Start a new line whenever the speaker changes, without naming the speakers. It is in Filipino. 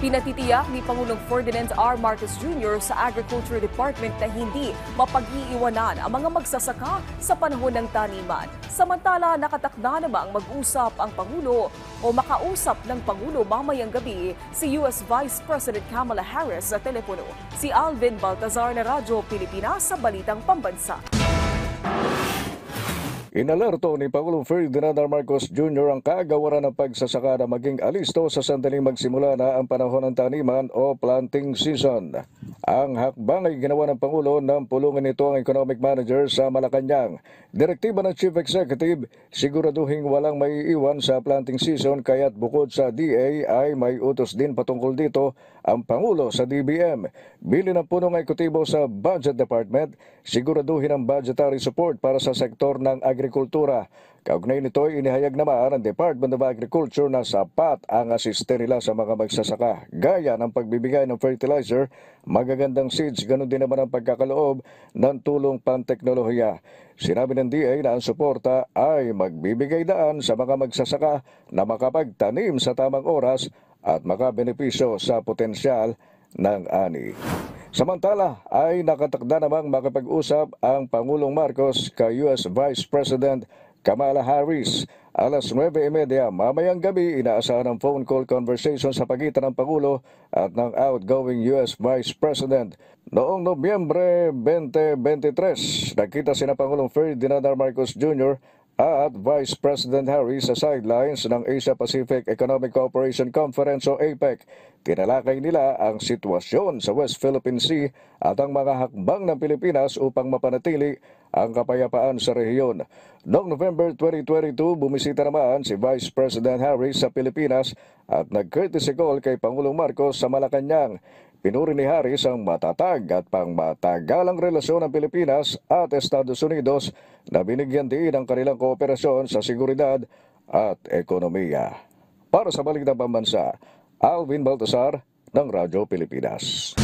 Pinatitiyak ni Pangulong Ferdinand R. Marcos Jr. sa Agriculture Department na hindi mapag-iiwanan ang mga magsasaka sa panahon ng taniman. Samantala, nakatakda namang mag-usap ang Pangulo o makausap ng Pangulo mamayang gabi si U.S. Vice President Kamala Harris sa telepono. Si Alvin Baltazar na Radyo Pilipinas sa Balitang Pambansa.
Inalerto ni Pangulong Ferdinand R. Marcos Jr. ang kaagawaran ng pagsasaka na maging alisto sa sandaling magsimula na ang panahon ng taniman o planting season. Ang hakbang ay ginawa ng Pangulo nang pulungan nito ang Economic Manager sa Malacanang. Direktiba ng Chief Executive, siguraduhin walang maiiwan sa planting season kaya't bukod sa DA ay may utos din patungkol dito ang Pangulo sa DBM. Bili ng punong ekotibo sa Budget Department, siguraduhin ang budgetary support para sa sektor ng agrikultura. Kaugnay nito ay inihayag naman ang Department of Agriculture na sapat ang asiste nila sa mga magsasaka, gaya ng pagbibigay ng fertilizer, magagandang seeds, ganun din naman ang pagkakaloob ng tulong panteknolohiya. Sinabi ng DA na ang suporta ay magbibigay daan sa mga magsasaka na makapagtanim sa tamang oras at makabenepisyo sa potensyal ng ani. Samantala ay nakatakda namang makapag-usap ang Pangulong Marcos kay U.S. Vice President Kamala Harris. Alas 9:30 mamayang gabi, inaasahan ang phone call conversation sa pagitan ng Pangulo at ng outgoing U.S. Vice President. Noong Nobyembre 2023, nakita sina Pangulong Ferdinand R. Marcos Jr. at Vice President Harris sa sidelines ng Asia-Pacific Economic Cooperation Conference o APEC. Tinalakay nila ang sitwasyon sa West Philippine Sea at ang mga hakbang ng Pilipinas upang mapanatili ang kapayapaan sa rehiyon. Noong November 2022, bumisita naman si Vice President Harris sa Pilipinas at nag-courtesy call kay Pangulong Marcos sa Malacanang. Pinuri ni Harris ang matatag at pangmatagalang relasyon ng Pilipinas at Estados Unidos na binigyan din ang kanilang kooperasyon sa seguridad at ekonomiya. Para sa Balitang Pambansa, Alvin Baltazar ng Radyo Pilipinas.